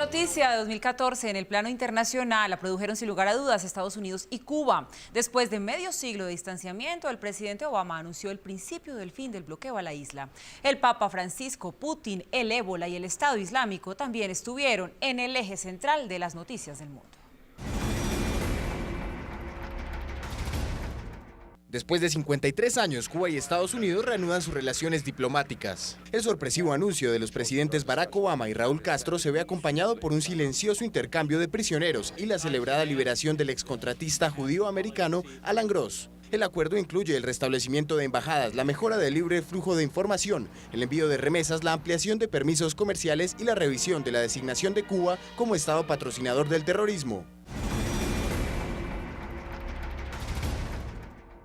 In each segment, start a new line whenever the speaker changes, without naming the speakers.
noticia de 2014 en el plano internacional la produjeron sin lugar a dudas Estados Unidos y Cuba. Después de medio siglo de distanciamiento, el presidente Obama anunció el principio del fin del bloqueo a la isla. El Papa Francisco, Putin, el ébola y el Estado Islámico también estuvieron en el eje central de las noticias del mundo.
Después de 53 años, Cuba y Estados Unidos reanudan sus relaciones diplomáticas. El sorpresivo anuncio de los presidentes Barack Obama y Raúl Castro se ve acompañado por un silencioso intercambio de prisioneros y la celebrada liberación del excontratista judío-americano Alan Gross. El acuerdo incluye el restablecimiento de embajadas, la mejora del libre flujo de información, el envío de remesas, la ampliación de permisos comerciales y la revisión de la designación de Cuba como Estado patrocinador del terrorismo.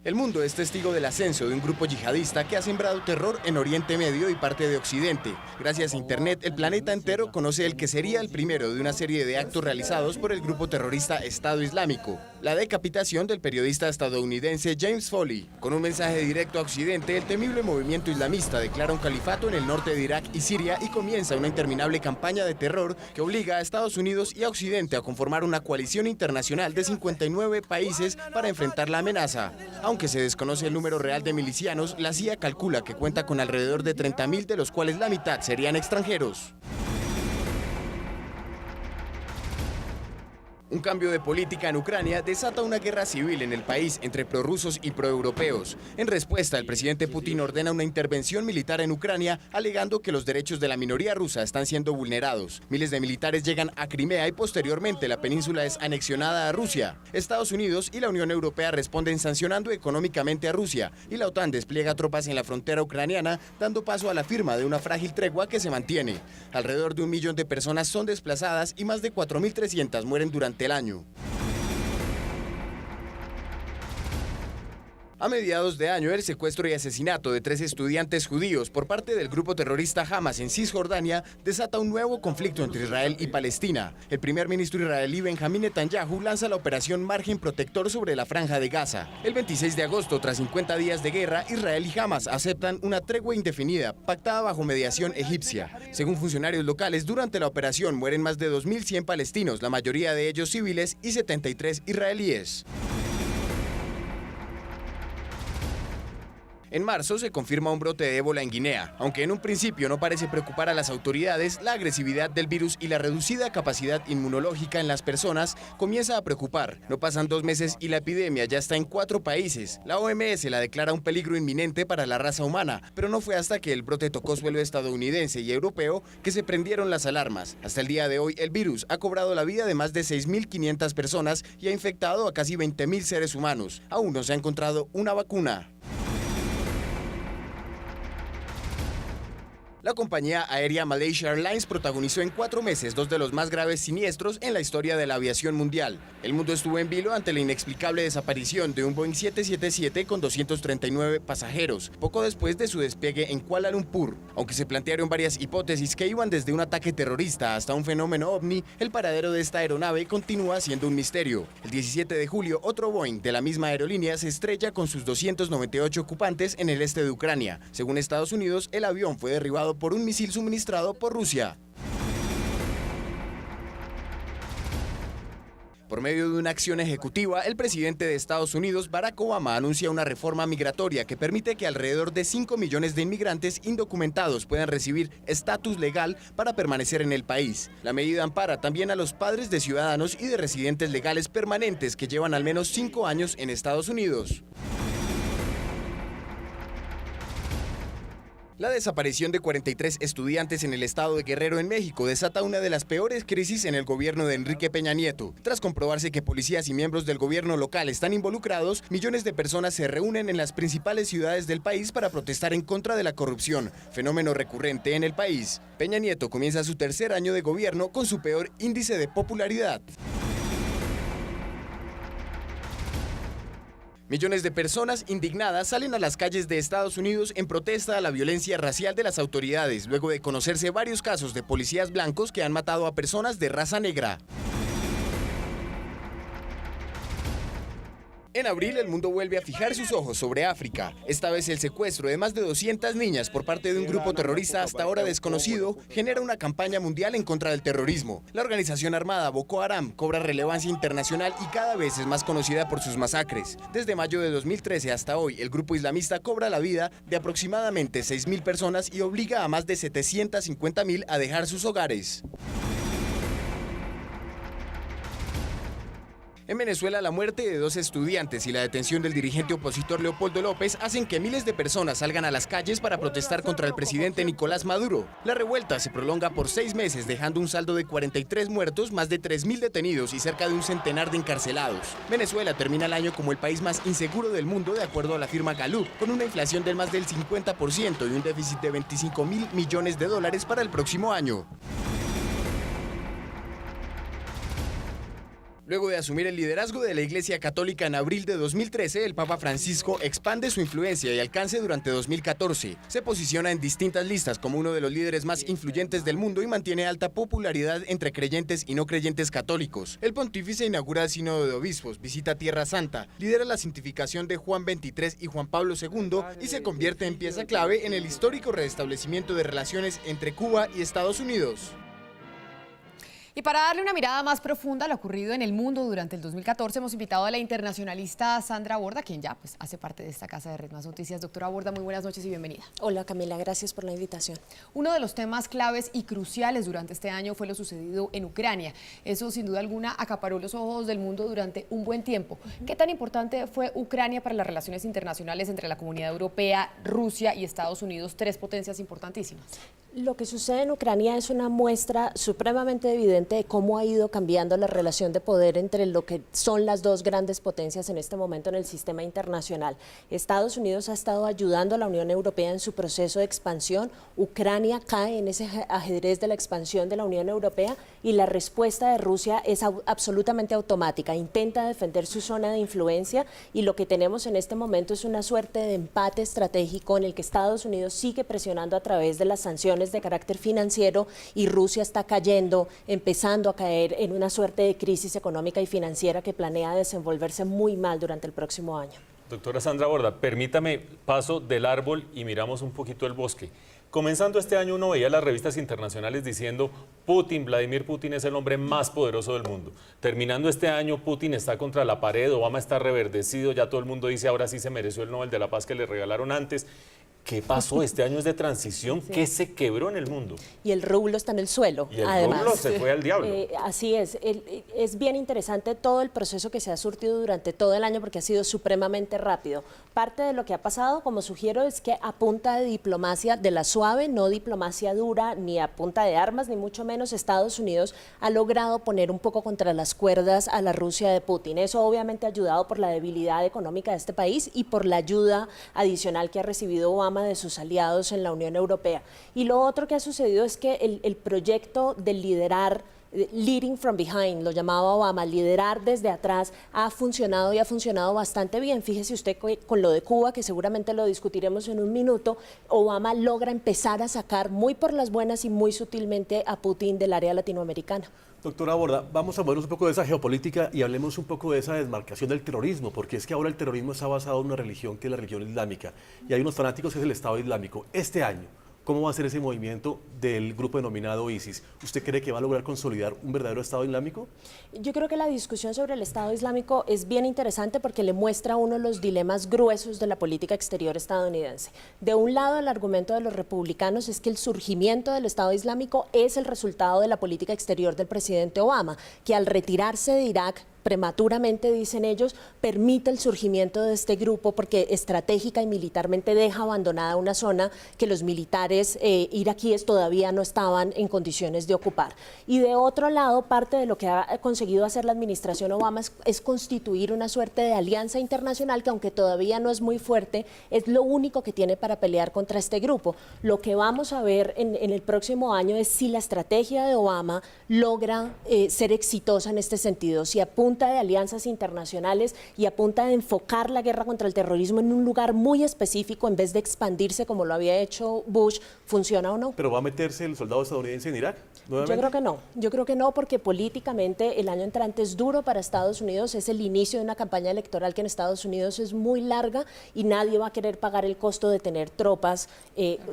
El mundo es testigo del ascenso de un grupo yihadista que ha sembrado terror en Oriente Medio y parte de Occidente. Gracias a Internet, el planeta entero conoce el que sería el primero de una serie de actos realizados por el grupo terrorista Estado Islámico: la decapitación del periodista estadounidense James Foley. Con un mensaje directo a Occidente, el temible movimiento islamista declara un califato en el norte de Irak y Siria y comienza una interminable campaña de terror que obliga a Estados Unidos y a Occidente a conformar una coalición internacional de 59 países para enfrentar la amenaza. Aunque se desconoce el número real de milicianos, la CIA calcula que cuenta con alrededor de 30.000, de los cuales la mitad serían extranjeros. Un cambio de política en Ucrania desata una guerra civil en el país entre prorrusos y proeuropeos. En respuesta, el presidente Putin ordena una intervención militar en Ucrania, alegando que los derechos de la minoría rusa están siendo vulnerados. Miles de militares llegan a Crimea y posteriormente la península es anexionada a Rusia. Estados Unidos y la Unión Europea responden sancionando económicamente a Rusia, y la OTAN despliega tropas en la frontera ucraniana, dando paso a la firma de una frágil tregua que se mantiene. Alrededor de 1 millón de personas son desplazadas y más de 4.300 mueren durante el año. A mediados de año, el secuestro y asesinato de 3 estudiantes judíos por parte del grupo terrorista Hamas en Cisjordania desata un nuevo conflicto entre Israel y Palestina. El primer ministro israelí Benjamín Netanyahu lanza la operación Margen Protector sobre la Franja de Gaza. El 26 de agosto, tras 50 días de guerra, Israel y Hamas aceptan una tregua indefinida, pactada bajo mediación egipcia. Según funcionarios locales, durante la operación mueren más de 2.100 palestinos, la mayoría de ellos civiles, y 73 israelíes. En marzo se confirma un brote de ébola en Guinea. Aunque en un principio no parece preocupar a las autoridades, la agresividad del virus y la reducida capacidad inmunológica en las personas comienza a preocupar. No pasan 2 meses y la epidemia ya está en 4 países. La OMS la declara un peligro inminente para la raza humana, pero no fue hasta que el brote tocó suelo estadounidense y europeo que se prendieron las alarmas. Hasta el día de hoy, el virus ha cobrado la vida de más de 6.500 personas y ha infectado a casi 20.000 seres humanos. Aún no se ha encontrado una vacuna. La compañía aérea Malaysia Airlines protagonizó en 4 meses 2 de los más graves siniestros en la historia de la aviación mundial. El mundo estuvo en vilo ante la inexplicable desaparición de un Boeing 777 con 239 pasajeros, poco después de su despegue en Kuala Lumpur. Aunque se plantearon varias hipótesis que iban desde un ataque terrorista hasta un fenómeno ovni, el paradero de esta aeronave continúa siendo un misterio. El 17 de julio, otro Boeing de la misma aerolínea se estrella con sus 298 ocupantes en el este de Ucrania. Según Estados Unidos, el avión fue derribado por un misil suministrado por Rusia. Por medio de una acción ejecutiva, el presidente de Estados Unidos, Barack Obama, anuncia una reforma migratoria que permite que alrededor de 5 millones de inmigrantes indocumentados puedan recibir estatus legal para permanecer en el país. La medida ampara también a los padres de ciudadanos y de residentes legales permanentes que llevan al menos 5 años en Estados Unidos. La desaparición de 43 estudiantes en el estado de Guerrero, en México, desata una de las peores crisis en el gobierno de Enrique Peña Nieto. Tras comprobarse que policías y miembros del gobierno local están involucrados, millones de personas se reúnen en las principales ciudades del país para protestar en contra de la corrupción, fenómeno recurrente en el país. Peña Nieto comienza su 3er año de gobierno con su peor índice de popularidad. Millones de personas indignadas salen a las calles de Estados Unidos en protesta a la violencia racial de las autoridades, luego de conocerse varios casos de policías blancos que han matado a personas de raza negra. En abril, el mundo vuelve a fijar sus ojos sobre África. Esta vez el secuestro de más de 200 niñas por parte de un grupo terrorista hasta ahora desconocido genera una campaña mundial en contra del terrorismo. La organización armada Boko Haram cobra relevancia internacional y cada vez es más conocida por sus masacres. Desde mayo de 2013 hasta hoy, el grupo islamista cobra la vida de aproximadamente 6.000 personas y obliga a más de 750.000 a dejar sus hogares. En Venezuela, la muerte de 2 estudiantes y la detención del dirigente opositor Leopoldo López hacen que miles de personas salgan a las calles para protestar contra el presidente Nicolás Maduro. La revuelta se prolonga por 6 meses, dejando un saldo de 43 muertos, más de 3.000 detenidos y cerca de un centenar de encarcelados. Venezuela termina el año como el país más inseguro del mundo, de acuerdo a la firma Gallup, con una inflación del más del 50% y un déficit de 25.000 millones de dólares para el próximo año. Luego de asumir el liderazgo de la Iglesia Católica en abril de 2013, el Papa Francisco expande su influencia y alcance durante 2014. Se posiciona en distintas listas como uno de los líderes más influyentes del mundo y mantiene alta popularidad entre creyentes y no creyentes católicos. El pontífice inaugura el Sínodo de Obispos, visita Tierra Santa, lidera la santificación de Juan XXIII y Juan Pablo II y se convierte en pieza clave en el histórico restablecimiento de relaciones entre Cuba y Estados Unidos.
Y para darle una mirada más profunda a lo ocurrido en el mundo durante el 2014, hemos invitado a la internacionalista Sandra Borda, quien ya hace parte de esta casa de Red Más Noticias. Doctora Borda, muy buenas noches y bienvenida.
Hola Camila, gracias por la invitación.
Uno de los temas claves y cruciales durante este año fue lo sucedido en Ucrania. Eso sin duda alguna acaparó los ojos del mundo durante un buen tiempo. ¿Qué tan importante fue Ucrania para las relaciones internacionales entre la Comunidad Europea, Rusia y Estados Unidos, 3 potencias importantísimas?
Lo que sucede en Ucrania es una muestra supremamente evidente de cómo ha ido cambiando la relación de poder entre lo que son las 2 grandes potencias en este momento en el sistema internacional. Estados Unidos ha estado ayudando a la Unión Europea en su proceso de expansión. Ucrania cae en ese ajedrez de la expansión de la Unión Europea y la respuesta de Rusia es absolutamente automática. Intenta defender su zona de influencia y lo que tenemos en este momento es una suerte de empate estratégico en el que Estados Unidos sigue presionando a través de las sanciones de carácter financiero y Rusia está cayendo, empezando a caer en una suerte de crisis económica y financiera que planea desenvolverse muy mal durante el próximo año.
Doctora Sandra Borda, permítame, paso del árbol y miramos un poquito el bosque. Comenzando este año uno veía las revistas internacionales diciendo Vladimir Putin es el hombre más poderoso del mundo. Terminando este año Putin está contra la pared, Obama está reverdecido, ya todo el mundo dice ahora sí se mereció el Nobel de la Paz que le regalaron antes. ¿Qué pasó? Este año es de transición. Sí. ¿Qué se quebró en el mundo?
Y el rublo está en el suelo,
y el
además.
Rublo se fue al diablo.
Así es. Es bien interesante todo el proceso que se ha surtido durante todo el año porque ha sido supremamente rápido. Parte de lo que ha pasado, como sugiero, es que a punta de diplomacia de la suave, no diplomacia dura, ni a punta de armas, ni mucho menos, Estados Unidos ha logrado poner un poco contra las cuerdas a la Rusia de Putin. Eso obviamente ha ayudado por la debilidad económica de este país y por la ayuda adicional que ha recibido Obama de sus aliados en la Unión Europea. Y lo otro que ha sucedido es que el proyecto de liderar, leading from behind, lo llamaba Obama, liderar desde atrás, ha funcionado y ha funcionado bastante bien. Fíjese usted con lo de Cuba, que seguramente lo discutiremos en un minuto, Obama logra empezar a sacar muy por las buenas y muy sutilmente a Putin del área latinoamericana.
Doctora Borda, vamos a movernos un poco de esa geopolítica y hablemos un poco de esa desmarcación del terrorismo, porque es que ahora el terrorismo está basado en una religión que es la religión islámica y hay unos fanáticos que es el Estado Islámico. Este año, ¿cómo va a ser ese movimiento del grupo denominado ISIS? ¿Usted cree que va a lograr consolidar un verdadero Estado Islámico?
Yo creo que la discusión sobre el Estado Islámico es bien interesante porque le muestra a uno los dilemas gruesos de la política exterior estadounidense. De un lado, el argumento de los republicanos es que el surgimiento del Estado Islámico es el resultado de la política exterior del presidente Obama, que al retirarse de Irak prematuramente, dicen ellos, permite el surgimiento de este grupo porque estratégica y militarmente deja abandonada una zona que los militares iraquíes todavía no estaban en condiciones de ocupar. Y de otro lado, parte de lo que ha conseguido hacer la administración Obama es constituir una suerte de alianza internacional que, aunque todavía no es muy fuerte, es lo único que tiene para pelear contra este grupo. Lo que vamos a ver en el próximo año es si la estrategia de Obama logra ser exitosa en este sentido, si apunta de alianzas internacionales y a punta de enfocar la guerra contra el terrorismo en un lugar muy específico en vez de expandirse como lo había hecho Bush, ¿funciona o no?
¿Pero va a meterse el soldado estadounidense en Irak? nuevamente?
Yo creo que no porque políticamente el año entrante es duro para Estados Unidos, es el inicio de una campaña electoral que en Estados Unidos es muy larga y nadie va a querer pagar el costo de tener tropas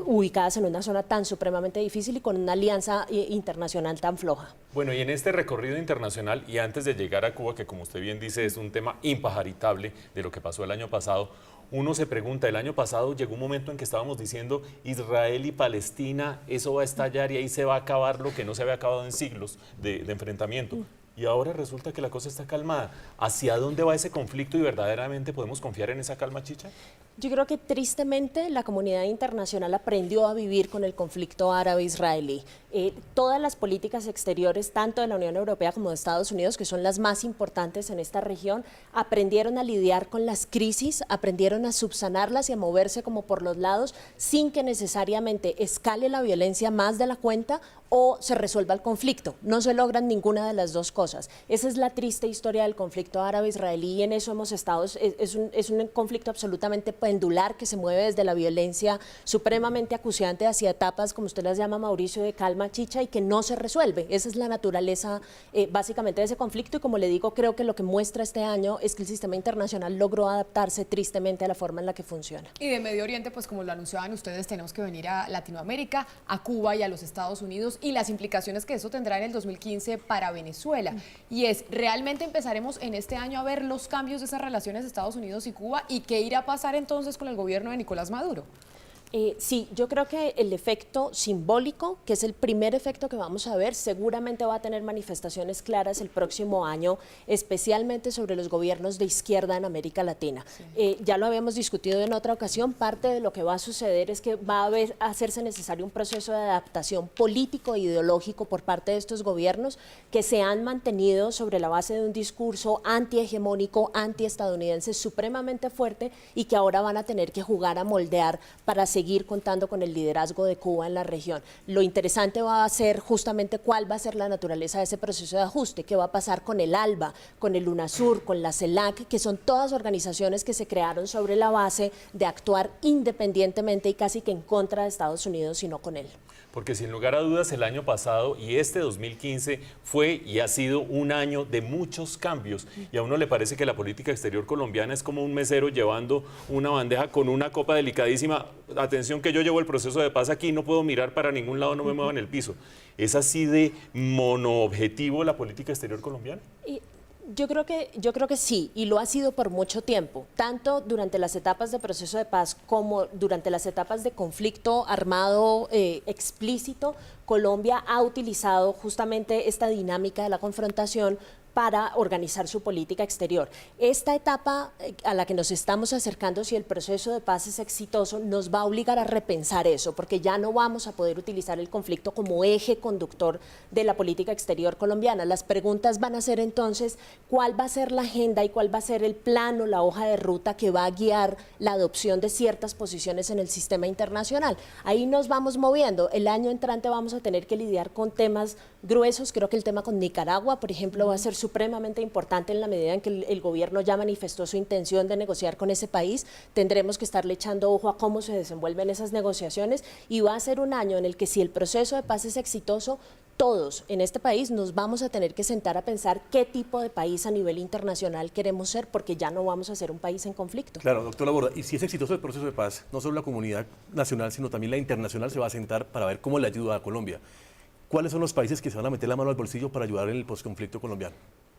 ubicadas en una zona tan supremamente difícil y con una alianza internacional tan floja.
Bueno, y en este recorrido internacional y antes de llegar a Cuba, que como usted bien dice es un tema impajaritable de lo que pasó el año pasado, uno se pregunta, el año pasado llegó un momento en que estábamos diciendo Israel y Palestina, eso va a estallar y ahí se va a acabar lo que no se había acabado en siglos de enfrentamiento. Y ahora resulta que la cosa está calmada. ¿Hacia dónde va ese conflicto y verdaderamente podemos confiar en esa calma, Chicha?
Yo creo que tristemente la comunidad internacional aprendió a vivir con el conflicto árabe-israelí. Todas las políticas exteriores, tanto de la Unión Europea como de Estados Unidos, que son las más importantes en esta región, aprendieron a lidiar con las crisis, aprendieron a subsanarlas y a moverse como por los lados sin que necesariamente escale la violencia más de la cuenta o se resuelva el conflicto. No se logran ninguna de las dos cosas. Esa es la triste historia del conflicto árabe-israelí y en eso hemos estado. Es un conflicto absolutamente pendular que se mueve desde la violencia supremamente acuciante hacia etapas, como usted las llama, Mauricio, de calma, Chicha, y que no se resuelve. Esa es la naturaleza básicamente de ese conflicto y como le digo, creo que lo que muestra este año es que el sistema internacional logró adaptarse tristemente a la forma en la que funciona.
Y de Medio Oriente, pues como lo anunciaban ustedes, tenemos que venir a Latinoamérica, a Cuba y a los Estados Unidos y las implicaciones que eso tendrá en el 2015 para Venezuela. Y realmente empezaremos en este año a ver los cambios de esas relaciones de Estados Unidos y Cuba y qué irá a pasar entonces con el gobierno de Nicolás Maduro.
Sí, yo creo que el efecto simbólico, que es el primer efecto que vamos a ver, seguramente va a tener manifestaciones claras el próximo año, especialmente sobre los gobiernos de izquierda en América Latina. Sí. Ya lo habíamos discutido en otra ocasión, parte de lo que va a suceder es que va a hacerse necesario un proceso de adaptación político e ideológico por parte de estos gobiernos que se han mantenido sobre la base de un discurso antihegemónico, antiestadounidense supremamente fuerte y que ahora van a tener que jugar a moldear para seguir contando con el liderazgo de Cuba en la región. Lo interesante va a ser justamente cuál va a ser la naturaleza de ese proceso de ajuste, qué va a pasar con el ALBA, con el UNASUR, con la CELAC, que son todas organizaciones que se crearon sobre la base de actuar independientemente y casi que en contra de Estados Unidos y no con él.
Porque sin lugar a dudas el año pasado y este 2015 fue y ha sido un año de muchos cambios y a uno le parece que la política exterior colombiana es como un mesero llevando una bandeja con una copa delicadísima. Atención que yo llevo el proceso de paz aquí, no puedo mirar para ningún lado, no me muevo en el piso. ¿Es así de monoobjetivo la política exterior colombiana?
Yo creo que sí, y lo ha sido por mucho tiempo, tanto durante las etapas de proceso de paz como durante las etapas de conflicto armado explícito. Colombia ha utilizado justamente esta dinámica de la confrontación para organizar su política exterior. Esta etapa a la que nos estamos acercando, si el proceso de paz es exitoso, nos va a obligar a repensar eso, porque ya no vamos a poder utilizar el conflicto como eje conductor de la política exterior colombiana. Las preguntas van a ser entonces, ¿cuál va a ser la agenda y cuál va a ser el plano, la hoja de ruta que va a guiar la adopción de ciertas posiciones en el sistema internacional? Ahí nos vamos moviendo. El año entrante vamos a tener que lidiar con temas gruesos. Creo que el tema con Nicaragua, por ejemplo, va a ser supremamente importante en la medida en que el gobierno ya manifestó su intención de negociar con ese país. Tendremos que estarle echando ojo a cómo se desenvuelven esas negociaciones y va a ser un año en el que si el proceso de paz es exitoso, todos en este país nos vamos a tener que sentar a pensar qué tipo de país a nivel internacional queremos ser, porque ya no vamos a ser un país en conflicto.
Claro, doctora Borda, y si es exitoso el proceso de paz, no solo la comunidad nacional, sino también la internacional se va a sentar para ver cómo le ayuda a Colombia. ¿Cuáles son los países que se van a meter la mano al bolsillo para ayudar en el posconflicto colombiano?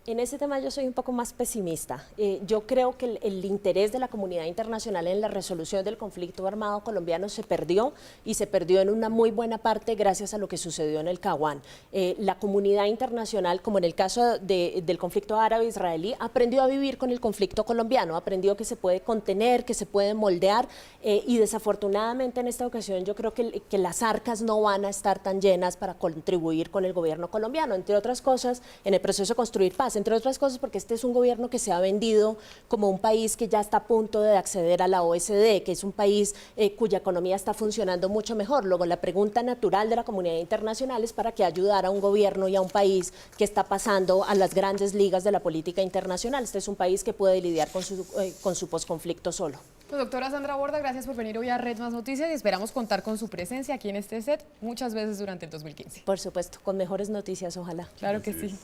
En ese tema yo soy un poco más pesimista. Yo creo que el interés de la comunidad internacional en la resolución del conflicto armado colombiano se perdió y se perdió en una muy buena parte gracias a lo que sucedió en el Caguán. La comunidad internacional, como en el caso del conflicto árabe-israelí, aprendió a vivir con el conflicto colombiano, aprendió que se puede contener, que se puede moldear y desafortunadamente en esta ocasión yo creo que las arcas no van a estar tan llenas para contribuir con el gobierno colombiano, entre otras cosas, en el proceso de construir paz. entre otras cosas porque este es un gobierno que se ha vendido como un país que ya está a punto de acceder a la OECD, que es un país cuya economía está funcionando mucho mejor. Luego, la pregunta natural de la comunidad internacional es para qué ayudar a un gobierno y a un país que está pasando a las grandes ligas de la política internacional. Este es un país que puede lidiar con su posconflicto solo.
Pues, doctora Sandra Borda, gracias por venir hoy a Red Más Noticias y esperamos contar con su presencia aquí en este set muchas veces durante el 2015.
Por supuesto, con mejores noticias, ojalá.
Claro que sí.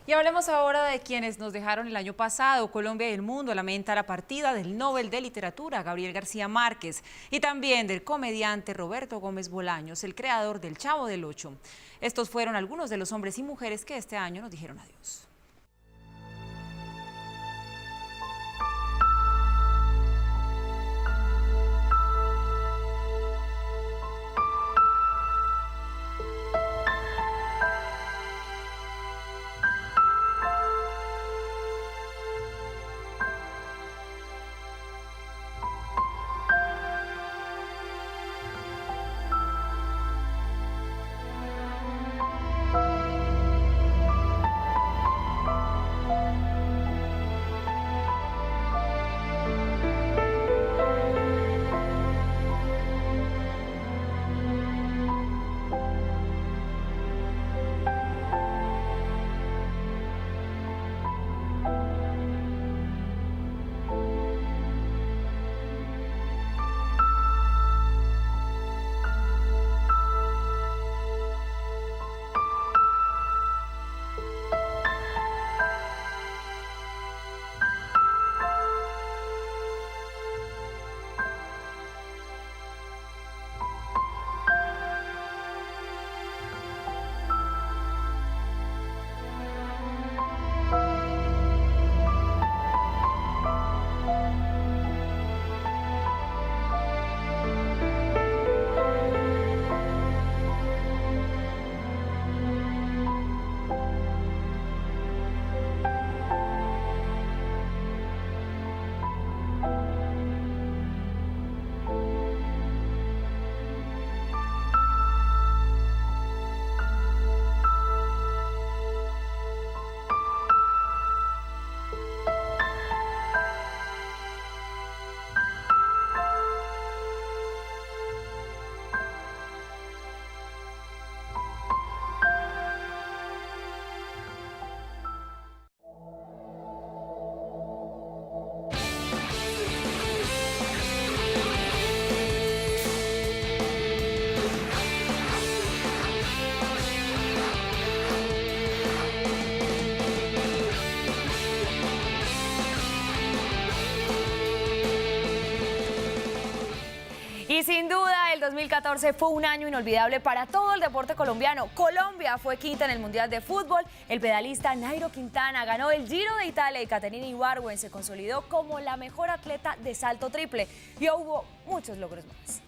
Y hablemos ahora de quienes nos dejaron el año pasado. Colombia y el mundo lamenta la partida del Nobel de Literatura, Gabriel García Márquez, y también del comediante Roberto Gómez Bolaños, el creador del Chavo del Ocho. Estos fueron algunos de los hombres y mujeres que este año nos dijeron adiós.
Y sin duda el 2014 fue un año inolvidable para todo el deporte colombiano. Colombia fue quinta en el Mundial de Fútbol, el pedalista Nairo Quintana ganó el Giro de Italia y Caterina Ibargüen se consolidó como la mejor atleta de salto triple. Y hubo muchos logros más.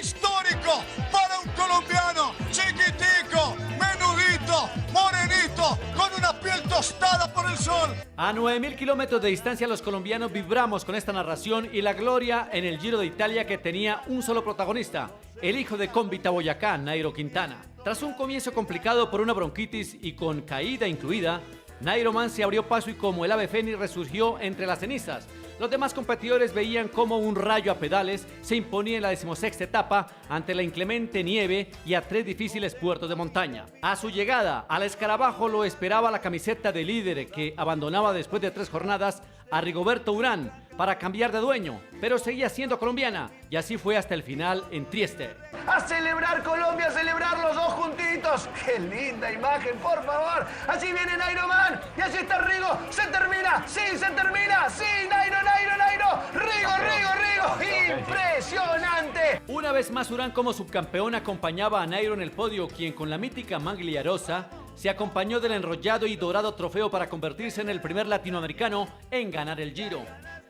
Histórico para un colombiano, chiquitico, menudito, morenito, con una piel tostada por el sol.
A 9.000 kilómetros de distancia los colombianos vibramos con esta narración y la gloria en el Giro de Italia que tenía un solo protagonista, el hijo de Cómbita Boyacá, Nairo Quintana. Tras un comienzo complicado por una bronquitis y con caída incluida, Nairo Man se abrió paso y como el ave fénix resurgió entre las cenizas. Los demás competidores veían cómo un rayo a pedales se imponía en la 16ª etapa ante la inclemente nieve y a 3 difíciles puertos de montaña. A su llegada al escarabajo lo esperaba la camiseta de líder que abandonaba después de 3 jornadas a Rigoberto Urán para cambiar de dueño, pero seguía siendo colombiana y así fue hasta el final en Trieste.
A celebrar Colombia, a celebrar los dos juntitos. ¡Qué linda imagen, por favor! Así viene Nairo Man y así está Rigo. ¡Se termina! ¡Sí, se termina! ¡Sí, Nairo, Nairo, Nairo! ¡Rigo, Rigo, Rigo! ¡Impresionante!
Una vez más Urán como subcampeón acompañaba a Nairo en el podio, quien con la mítica Magliarosa se acompañó del enrollado y dorado trofeo para convertirse en el primer latinoamericano en ganar el Giro.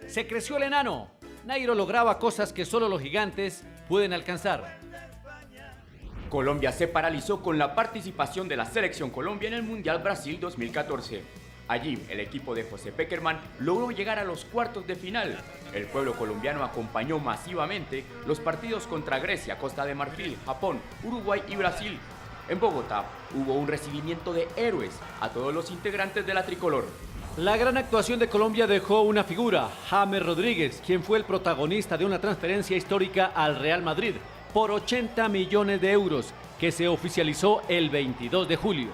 Se creció el enano. Nairo lograba cosas que solo los gigantes pueden alcanzar.
Colombia se paralizó con la participación de la Selección Colombia en el Mundial Brasil 2014. Allí, el equipo de José Pekerman logró llegar a los cuartos de final. El pueblo colombiano acompañó masivamente los partidos contra Grecia, Costa de Marfil, Japón, Uruguay y Brasil. En Bogotá hubo un recibimiento de héroes a todos los integrantes de la tricolor.
La gran actuación de Colombia dejó una figura, James Rodríguez, quien fue el protagonista de una transferencia histórica al Real Madrid por 80 millones de euros, que se oficializó el 22 de julio.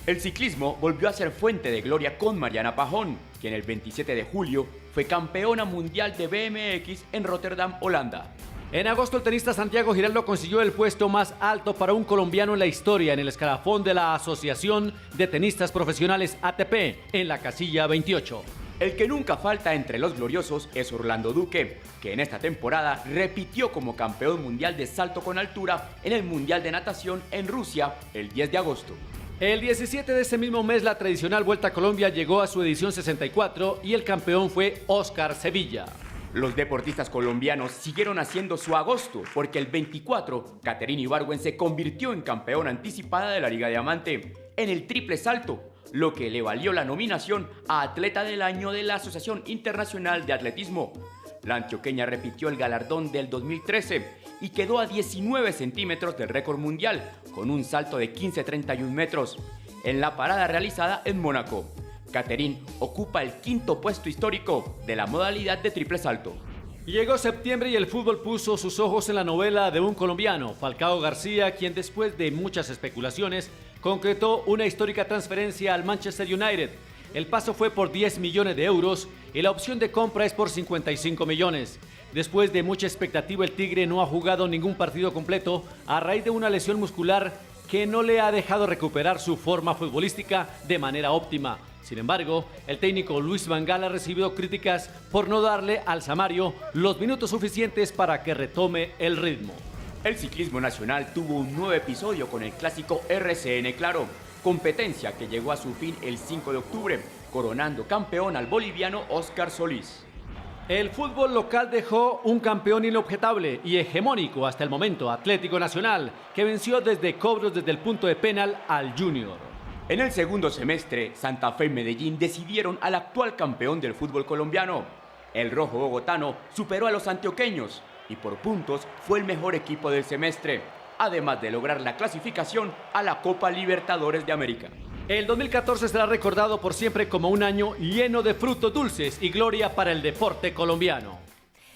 El ciclismo volvió a ser fuente de gloria con Mariana Pajón, quien el 27 de julio fue campeona mundial de BMX en Rotterdam, Holanda.
En agosto, el tenista Santiago Giraldo consiguió el puesto más alto para un colombiano en la historia en el escalafón de la Asociación de Tenistas Profesionales ATP, en la casilla 28.
El que nunca falta entre los gloriosos es Orlando Duque, que en esta temporada repitió como campeón mundial de salto con altura en el Mundial de Natación en Rusia el 10 de agosto.
El 17 de ese mismo mes, la tradicional Vuelta a Colombia llegó a su edición 64 y el campeón fue Oscar Sevilla.
Los deportistas colombianos siguieron haciendo su agosto porque el 24, Caterina Ibargüen se convirtió en campeona anticipada de la Liga Diamante en el triple salto, lo que le valió la nominación a Atleta del Año de la Asociación Internacional de Atletismo. La antioqueña repitió el galardón del 2013 y quedó a 19 centímetros del récord mundial con un salto de 15,31 metros en la parada realizada en Mónaco. Caterine ocupa el quinto puesto histórico de la modalidad de triple salto.
Llegó septiembre y el fútbol puso sus ojos en la novela de un colombiano, Falcao García, quien después de muchas especulaciones concretó una histórica transferencia al Manchester United. El paso fue por 10 millones de euros y la opción de compra es por 55 millones. Después de mucha expectativa, el Tigre no ha jugado ningún partido completo a raíz de una lesión muscular que no le ha dejado recuperar su forma futbolística de manera óptima. Sin embargo, el técnico Luis Van Gaal ha recibido críticas por no darle al Samario los minutos suficientes para que retome el ritmo.
El ciclismo nacional tuvo un nuevo episodio con el clásico RCN Claro, competencia que llegó a su fin el 5 de octubre, coronando campeón al boliviano Oscar Solís.
El fútbol local dejó un campeón inobjetable y hegemónico hasta el momento, Atlético Nacional, que venció desde cobros desde el punto de penal al Junior.
En el segundo semestre, Santa Fe y Medellín decidieron al actual campeón del fútbol colombiano. El rojo bogotano superó a los antioqueños y por puntos fue el mejor equipo del semestre, además de lograr la clasificación a la Copa Libertadores de América.
El 2014 será recordado por siempre como un año lleno de frutos dulces y gloria para el deporte colombiano.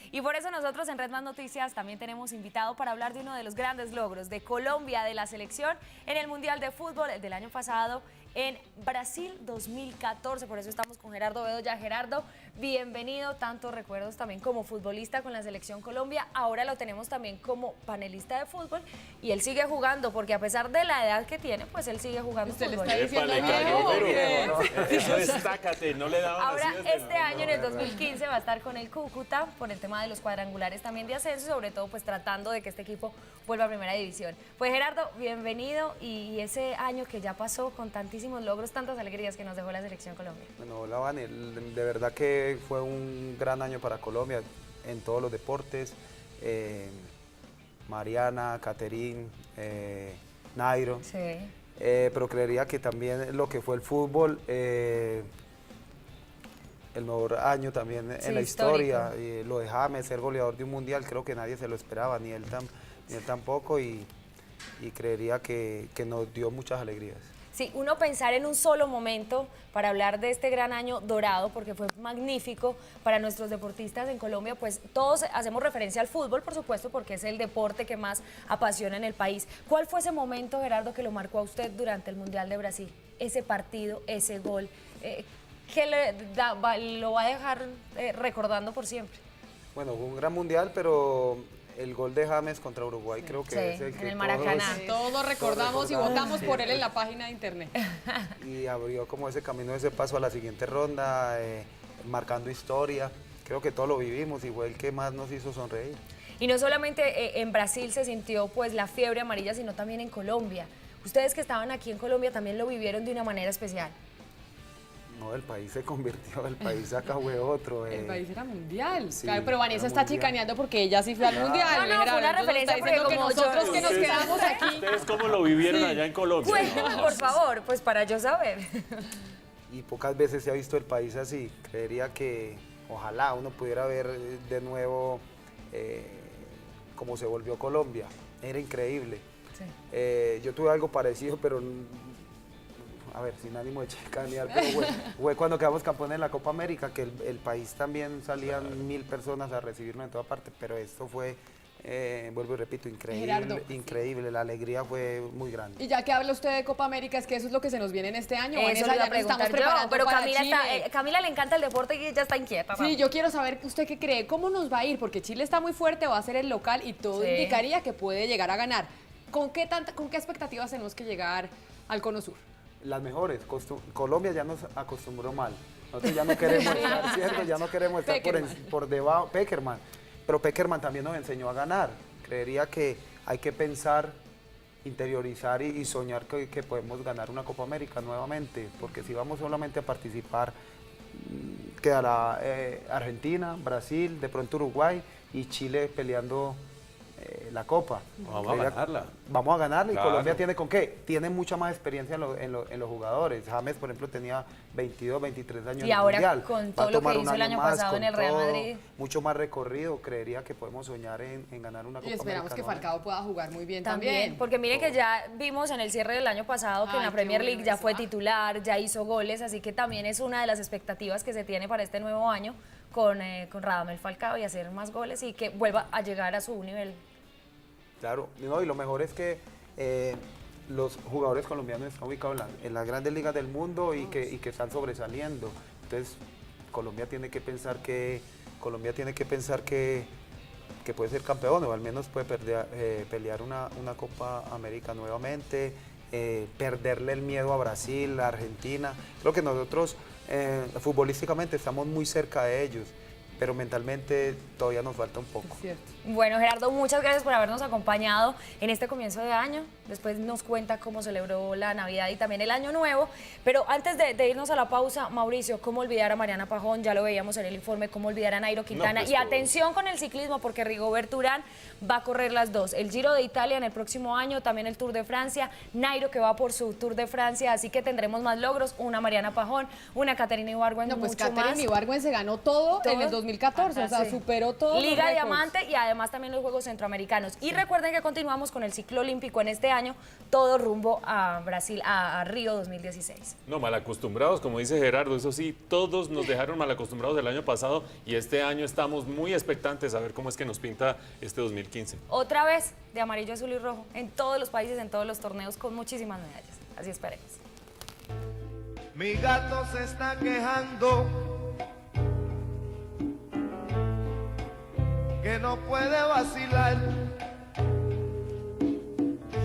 Y por eso nosotros en Red Más Noticias también tenemos invitado para hablar de uno de los grandes logros de Colombia, de la selección en el Mundial de Fútbol del año pasado en Brasil 2014. Por eso estamos con Gerardo Bedoya. Gerardo, bienvenido, tantos recuerdos también como futbolista con la selección Colombia. Ahora lo tenemos también como panelista de fútbol y él sigue jugando porque a pesar de la edad que tiene, pues él sigue jugando
¿Usted
fútbol.
le está diciendo viejo?
Eso destácate, no le daban
Ahora,
así desde
este año, en el 2015, va a estar con el Cúcuta por el tema de los cuadrangulares también de ascenso, sobre todo pues tratando de que este equipo vuelva a primera división. Pues Gerardo, bienvenido y ese año que ya pasó con tantísimos logros, tantas alegrías que nos dejó la selección Colombia.
Bueno, hola Vani, de verdad que fue un gran año para Colombia en todos los deportes. Mariana, Caterine, Nairo.
Sí.
Pero creería que también lo que fue el fútbol, el mejor año también en la historia, y lo de James, ser goleador de un mundial, creo que nadie se lo esperaba, ni él tampoco, y creería que nos dio muchas alegrías.
Sí, uno pensar en un solo momento para hablar de este gran año dorado, porque fue magnífico para nuestros deportistas en Colombia, pues todos hacemos referencia al fútbol, por supuesto, porque es el deporte que más apasiona en el país. ¿Cuál fue ese momento, Gerardo, que lo marcó a usted durante el Mundial de Brasil? Ese partido, ese gol, ¿qué lo va a dejar recordando por siempre?
Bueno, fue un gran mundial, pero el gol de James contra Uruguay creo que es el que
en el Maracaná.
Todos lo recordamos y votamos por él en la página de internet.
Y abrió como ese camino, ese paso a la siguiente ronda, marcando historia. Creo que todos lo vivimos y fue el que más nos hizo sonreír.
Y no solamente en Brasil se sintió pues la fiebre amarilla, sino también en Colombia. Ustedes que estaban aquí en Colombia también lo vivieron de una manera especial.
No, el país se convirtió, el país acá fue otro.
El país era mundial.
Sí,
claro, pero Vanessa está
mundial.
chicaneando porque ella sí fue al mundial.
No, fue una referencia porque como
nosotros que nos quedamos aquí.
¿Ustedes cómo lo vivieron allá en Colombia?
Cuéntame, por favor, pues para yo saber.
Y pocas veces se ha visto el país así. Creería que ojalá uno pudiera ver de nuevo cómo se volvió Colombia. Era increíble. Yo tuve algo parecido, pero a ver, sin ánimo de chicanear, pero fue cuando quedamos campeones en la Copa América, que el país también salían 1000 personas a recibirnos en toda parte, pero esto fue, vuelvo y repito, increíble,
Gerardo.
increíble, la alegría fue muy grande.
Y ya que habla usted de Copa América, es que eso es lo que se nos viene en este año.
Eso
Vanessa,
le iba
ya
a
nos estamos
preguntar
preparando
yo, pero
para
Camila,
Chile.
Camila le encanta el deporte y ella está inquieta.
Sí, yo quiero saber usted qué cree, cómo nos va a ir, porque Chile está muy fuerte, va a ser el local y todo
Sí.
indicaría que puede llegar a ganar. ¿Con qué expectativas tenemos que llegar al Cono Sur?
Las mejores, Colombia ya nos acostumbró mal, nosotros ya no queremos estar, ¿cierto? Ya no queremos estar por debajo, Peckerman, pero Peckerman también nos enseñó a ganar, creería que hay que pensar, interiorizar y soñar que podemos ganar una Copa América nuevamente, porque si vamos solamente a participar, quedará Argentina, Brasil, de pronto Uruguay y Chile peleando la Copa.
Vamos a ganarla.
Vamos a ganarla
Claro.
y Colombia tiene con qué. Tiene mucha más experiencia en los jugadores. James, por ejemplo, tenía 22, 23 años en
Y
el
ahora
Mundial.
con
Va
todo
a
lo
tomar
que
un
hizo el año
más,
pasado
con
en el Real
todo,
Madrid.
Mucho más recorrido. Creería que podemos soñar en ganar una Copa
Y esperamos
América
que
nuevamente.
Falcao pueda jugar muy bien
También,
también.
porque miren que ya vimos en el cierre del año pasado que en
Ay,
la
qué
Premier
bueno
League ya
eso,
fue titular, ya hizo goles, así que también es una de las expectativas que se tiene para este nuevo año con Radamel Falcao y hacer más goles y que vuelva a llegar a su nivel.
Claro, no, y lo mejor es que los jugadores colombianos están ubicados en las grandes ligas del mundo y que están sobresaliendo. Entonces, Colombia tiene que pensar que puede ser campeón o al menos puede pelear una Copa América nuevamente, perderle el miedo a Brasil, a Argentina. Creo que nosotros futbolísticamente estamos muy cerca de ellos, pero mentalmente todavía nos falta un poco.
Es cierto.
Bueno, Gerardo, muchas gracias por habernos acompañado en este comienzo de año. Después nos cuenta cómo celebró la Navidad y también el Año Nuevo. Pero antes de irnos a la pausa, Mauricio, ¿cómo olvidar a Mariana Pajón? Ya lo veíamos en el informe, ¿cómo olvidar a Nairo Quintana?
pues
Y atención con el ciclismo, porque Rigoberto Urán va a correr las dos. El Giro de Italia en el próximo año, también el Tour de Francia. Nairo que va por su Tour de Francia, así que tendremos más logros. Una Mariana Pajón, una Caterina Ibargüen,
No, pues
mucho más.
Caterina Ibargüen se ganó todo en el 2014, o sea,
Sí.
superó todo.
Liga Diamante y además también los Juegos Centroamericanos. Y recuerden que continuamos con el ciclo olímpico en este año, todo rumbo a Brasil, a Río 2016.
No, mal acostumbrados, como dice Gerardo, eso sí, todos nos dejaron mal acostumbrados el año pasado y este año estamos muy expectantes a ver cómo es que nos pinta este 2015.
Otra vez de amarillo, azul y rojo en todos los países, en todos los torneos, con muchísimas medallas. Así esperemos.
Mi gato se está quejando que no puede vacilar.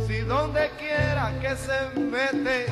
Si donde quiera que se mete